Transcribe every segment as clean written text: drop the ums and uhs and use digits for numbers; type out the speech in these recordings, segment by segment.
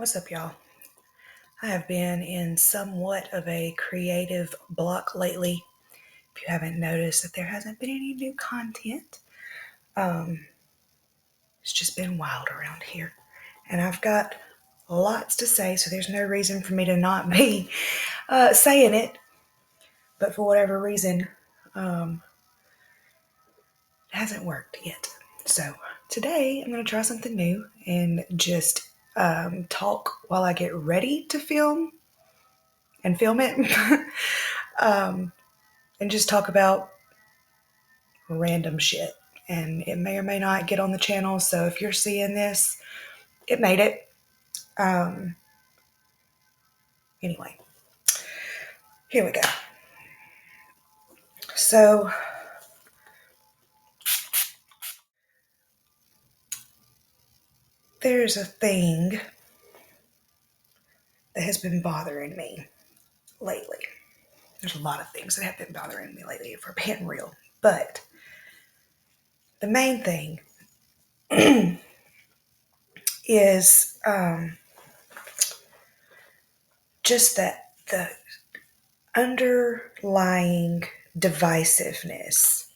What's up, y'all? I have been in somewhat of a creative block lately. If you haven't noticed that there hasn't been any new content, um, it's just been wild around here. And I've got lots to say, so there's no reason for me to not be saying it. But for whatever reason, it hasn't worked yet. So today I'm going to try something new and just talk while I get ready to film and film it. um, and just talk about random shit. And it may or may not get on the channel. So if you're seeing this, it made it. Um, anyway, here we go. So there's a thing that has been bothering me lately. There's a lot of things that have been bothering me lately, if we're being real. But the main thing is just that the underlying divisiveness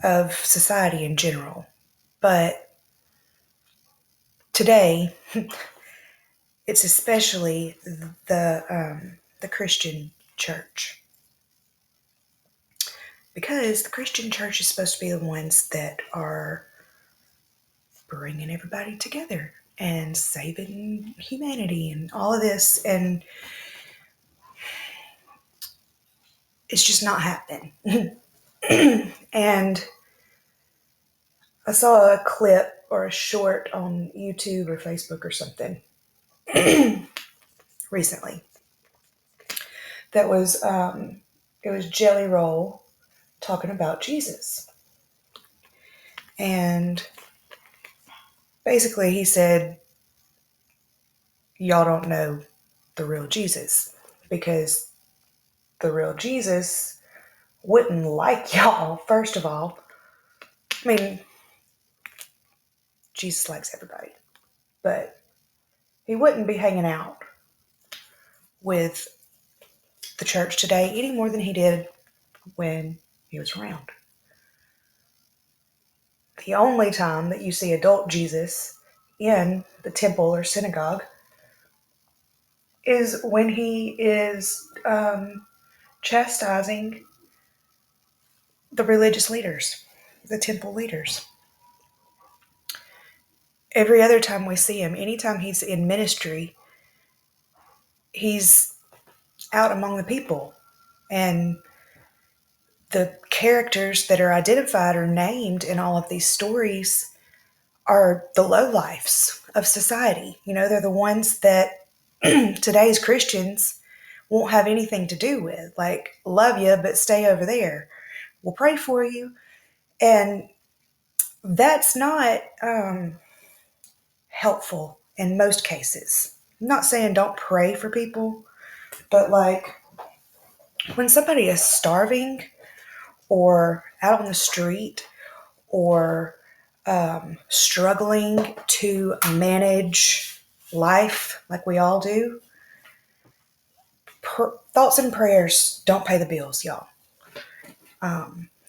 of society in general. But today, it's especially the Christian church, because the Christian church is supposed to be the ones that are bringing everybody together and saving humanity and all of this, and it's just not happening. And I saw a clip or a short on YouTube or Facebook or something recently that was it was Jelly Roll talking about Jesus. And basically he said, y'all don't know the real Jesus, because the real Jesus wouldn't like y'all, first of all. I mean, Jesus likes everybody, but he wouldn't be hanging out with the church today any more than he did when he was around. The only time that you see adult Jesus in the temple or synagogue is when he is chastising the religious leaders, the temple leaders. Every other time we see him, anytime he's in ministry, he's out among the people. And the characters that are identified or named in all of these stories are the lowlifes of society. You know, they're the ones that today's Christians won't have anything to do with. Like, love you, but stay over there. We'll pray for you. And that's not helpful in most cases. I'm not saying don't pray for people, but like when somebody is starving or out on the street or struggling to manage life like we all do, thoughts and prayers don't pay the bills, y'all.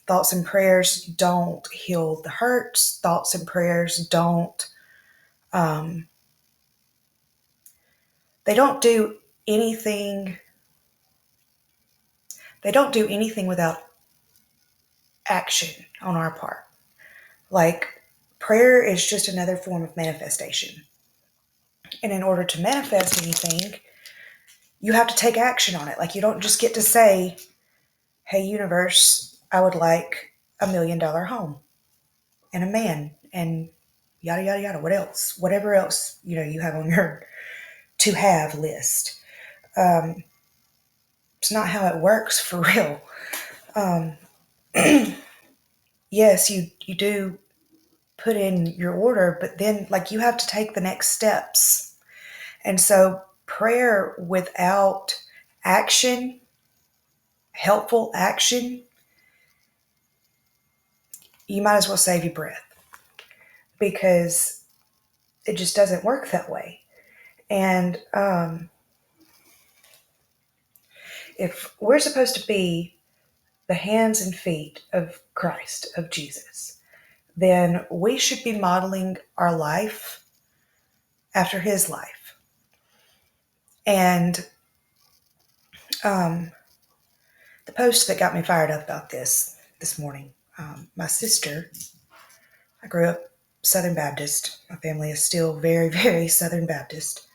Thoughts and prayers don't heal the hurts. Thoughts and prayers don't they don't do anything. They don't do anything without action on our part. Like, prayer is just another form of manifestation. And in order to manifest anything, you have to take action on it. Like, you don't just get to say, hey, universe, I would like $1 million home and a man and yada, yada, yada. What else? Whatever else, you have on your to have list. It's not how it works for real. Yes, you do put in your order, but then like you have to take the next steps. And so prayer without action, helpful action, you might as well save your breath, because it just doesn't work that way. And if we're supposed to be the hands and feet of Christ, of Jesus, then we should be modeling our life after his life. And um, the post that got me fired up about this morning, my sister, I grew up Southern Baptist. My family is still very, very Southern Baptist.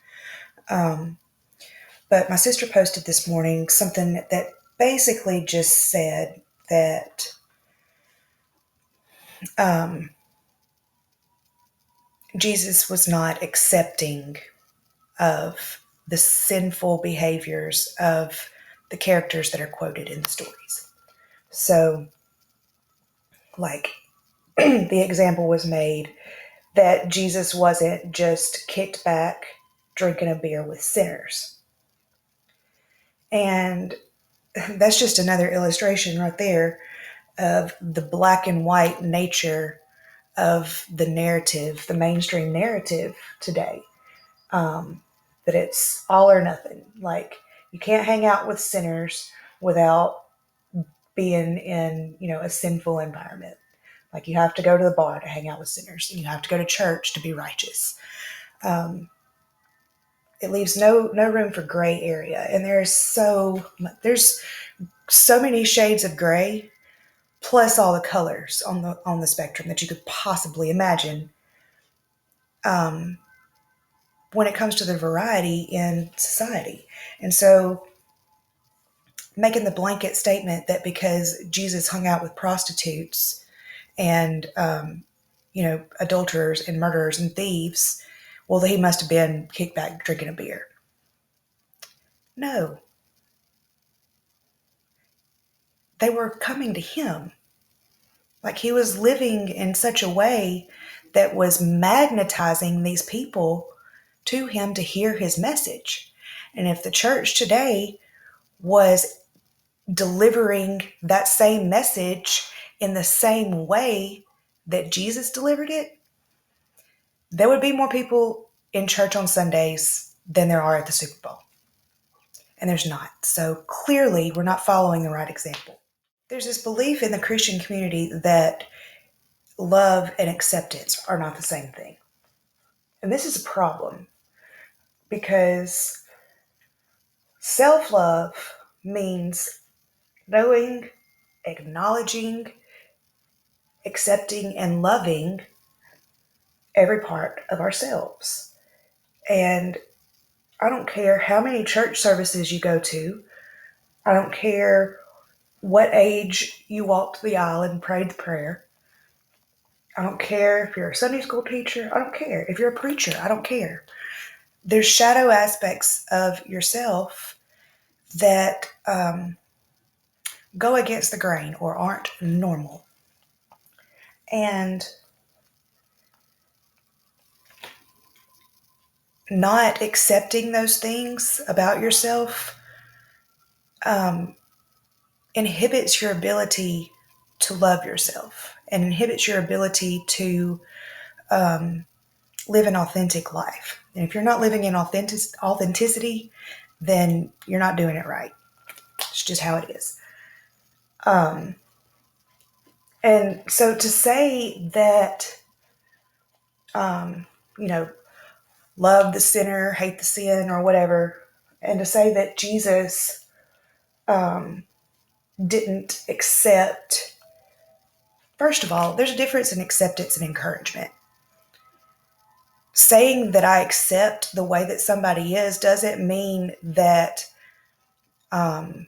Um, but my sister posted this morning something that basically just said that um, Jesus was not accepting of the sinful behaviors of the characters that are quoted in the stories. So, like, the example was made that Jesus wasn't just kicked back drinking a beer with sinners. And that's just another illustration right there of the black and white nature of the narrative, the mainstream narrative today. That it's all or nothing. Like, you can't hang out with sinners without being in, a sinful environment. Like, you have to go to the bar to hang out with sinners, and you have to go to church to be righteous. It leaves no room for gray area, and there's so many shades of gray, plus all the colors on the spectrum that you could possibly imagine. Um, when it comes to the variety in society. And so making the blanket statement that because Jesus hung out with prostitutes and, adulterers and murderers and thieves, well, he must have been kicked back drinking a beer. No, they were coming to him. Like, he was living in such a way that was magnetizing these people to him to hear his message. And if the church today was delivering that same message in the same way that Jesus delivered it, there would be more people in church on Sundays than there are at the Super Bowl. And there's not. So clearly, we're not following the right example. There's this belief in the Christian community that love and acceptance are not the same thing. And this is a problem because self-love means knowing, acknowledging, accepting, and loving every part of ourselves. And I don't care how many church services you go to. I don't care what age you walked the aisle and prayed the prayer. I don't care if you're a Sunday school teacher. I don't care. If you're a preacher, I don't care. There's shadow aspects of yourself that go against the grain or aren't normal. And not accepting those things about yourself inhibits your ability to love yourself and inhibits your ability to live an authentic life. And if you're not living in authenticity, then you're not doing it right. It's just how it is. And so to say that, love the sinner, hate the sin, or whatever, and to say that Jesus didn't accept, first of all, there's a difference in acceptance and encouragement. Saying that I accept the way that somebody is doesn't mean that it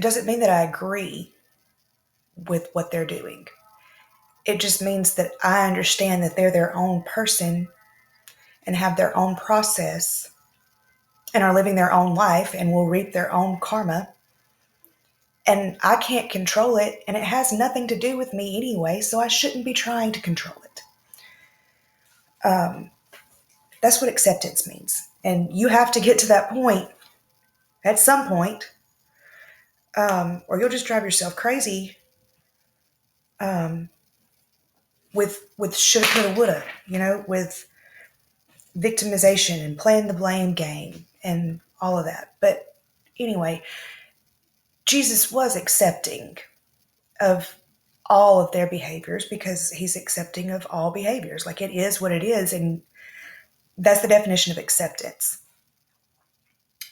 doesn't mean that I agree with what they're doing. It just means that I understand that they're their own person and have their own process and are living their own life and will reap their own karma. And I can't control it, and it has nothing to do with me anyway, so I shouldn't be trying to control it. That's what acceptance means. And you have to get to that point at some point, or you'll just drive yourself crazy with shoulda, coulda, woulda, with victimization and playing the blame game and all of that. But anyway, Jesus was accepting of all of their behaviors because he's accepting of all behaviors. Like, it is what it is. And that's the definition of acceptance.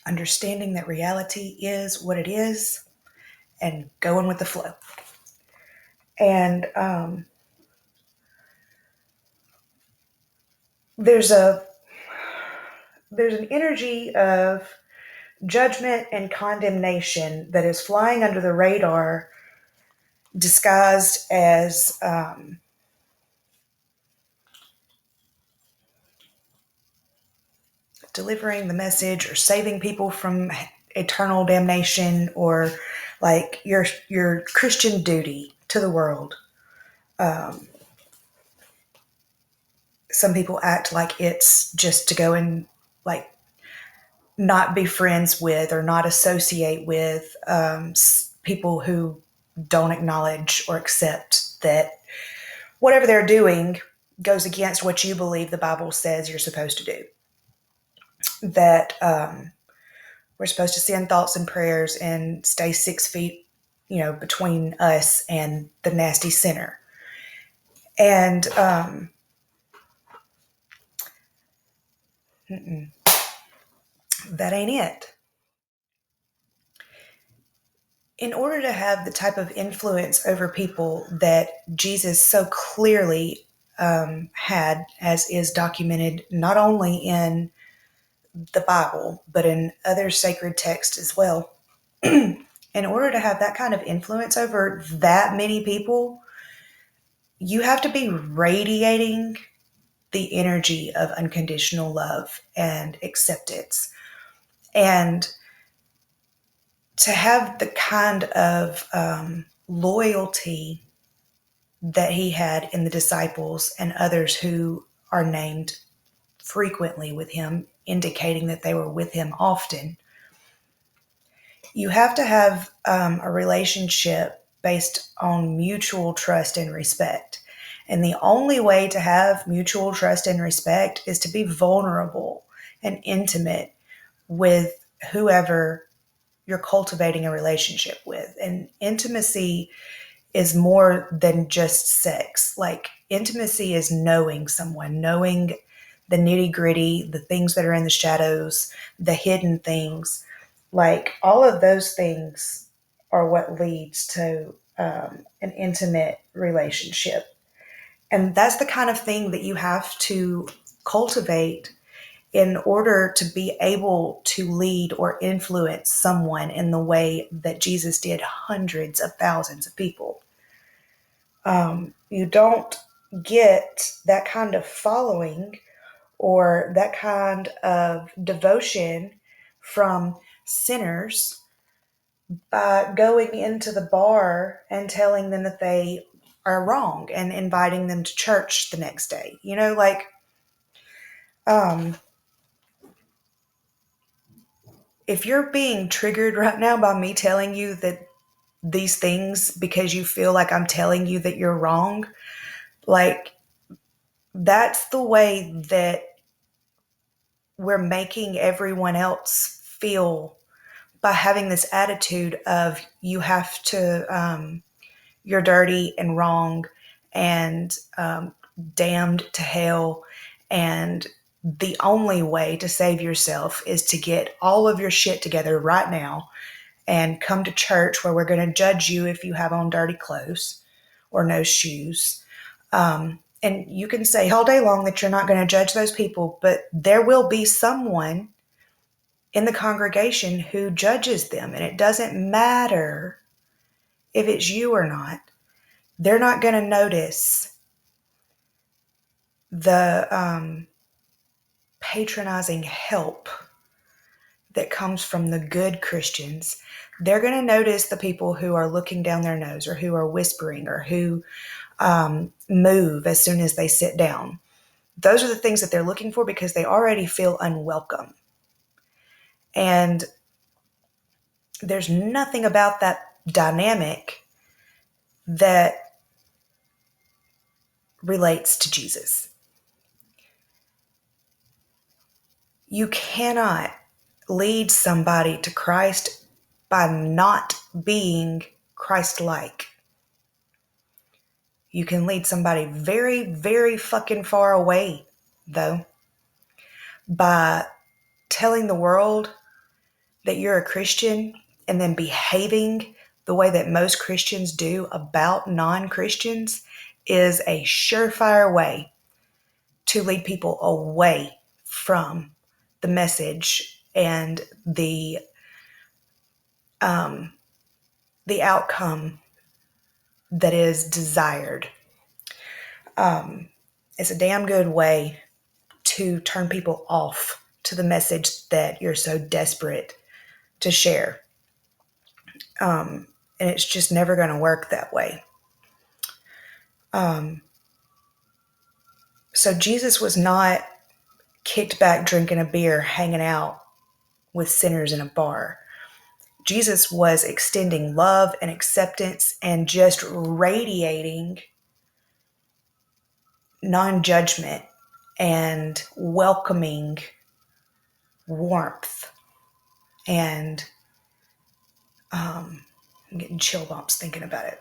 Understanding that reality is what it is and going with the flow. And there's an energy of judgment and condemnation that is flying under the radar, disguised as delivering the message or saving people from eternal damnation, or like your Christian duty to the world. Some people act like it's just to go and like not be friends with or not associate with people who don't acknowledge or accept that whatever they're doing goes against what you believe the Bible says you're supposed to do. That we're supposed to send thoughts and prayers and stay 6 feet, between us and the nasty sinner. And that ain't it. In order to have the type of influence over people that Jesus so clearly had, as is documented not only in the Bible, but in other sacred texts as well, in order to have that kind of influence over that many people, you have to be radiating the energy of unconditional love and acceptance. And to have the kind of loyalty that he had in the disciples and others who are named frequently with him, indicating that they were with him often, you have to have a relationship based on mutual trust and respect. And the only way to have mutual trust and respect is to be vulnerable and intimate with whoever you're cultivating a relationship with. And intimacy is more than just sex. Like, intimacy is knowing someone, knowing the nitty gritty, the things that are in the shadows, the hidden things. Like, all of those things are what leads to an intimate relationship. And that's the kind of thing that you have to cultivate in order to be able to lead or influence someone in the way that Jesus did hundreds of thousands of people. You don't get that kind of following or that kind of devotion from sinners by going into the bar and telling them that they are wrong and inviting them to church the next day. Um, if you're being triggered right now by me telling you that these things because you feel like I'm telling you that you're wrong, like, that's the way that we're making everyone else feel by having this attitude of you have to, you're dirty and wrong and damned to hell. And the only way to save yourself is to get all of your shit together right now and come to church where we're going to judge you if you have on dirty clothes or no shoes. And you can say all day long that you're not going to judge those people, but there will be someone in the congregation who judges them. And it doesn't matter if it's you or not. They're not going to notice the patronizing help that comes from the good Christians. They're going to notice the people who are looking down their nose or who are whispering or who move as soon as they sit down. Those are the things that they're looking for because they already feel unwelcome. And there's nothing about that dynamic that relates to Jesus. You cannot lead somebody to Christ by not being Christ-like. You can lead somebody very, very fucking far away, though, by telling the world that you're a Christian and then behaving the way that most Christians do about non-Christians is a surefire way to lead people away from the message and the outcome that is desired. It's a damn good way to turn people off to the message that you're so desperate to share. And it's just never going to work that way. So Jesus was not kicked back drinking a beer, hanging out with sinners in a bar. Jesus was extending love and acceptance and just radiating non-judgment and welcoming warmth. And I'm getting chill bumps thinking about it.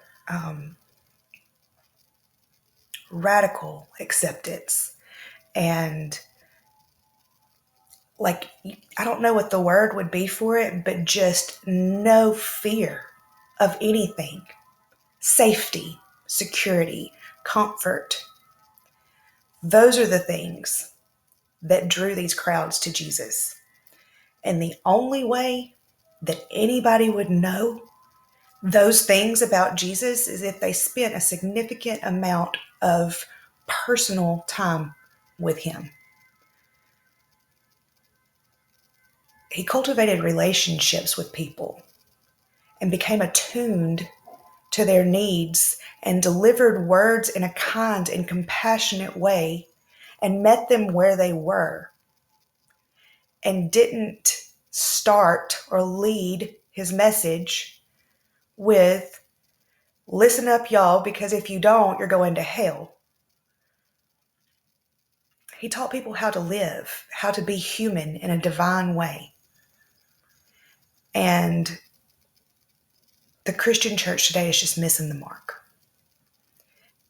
Radical acceptance. And like, I don't know what the word would be for it, but just no fear of anything. Safety, security, comfort. Those are the things that drew these crowds to Jesus. And the only way that anybody would know those things about Jesus is if they spent a significant amount of personal time with him. He cultivated relationships with people and became attuned to their needs and delivered words in a kind and compassionate way and met them where they were and didn't start or lead his message with, listen up, y'all, because if you don't, you're going to hell. He taught people how to live, how to be human in a divine way. And the Christian church today is just missing the mark.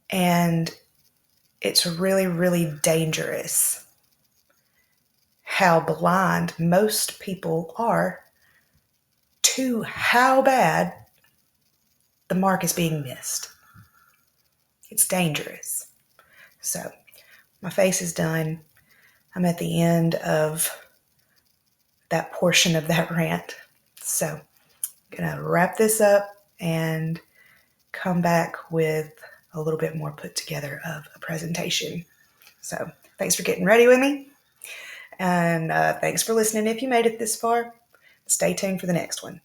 And it's really, really dangerous how blind most people are to how bad the mark is being missed. It's dangerous. So, my face is done. I'm at the end of that portion of that rant. So, I'm going to wrap this up and come back with a little bit more put together of a presentation. So, thanks for getting ready with me. And thanks for listening if you made it this far. Stay tuned for the next one.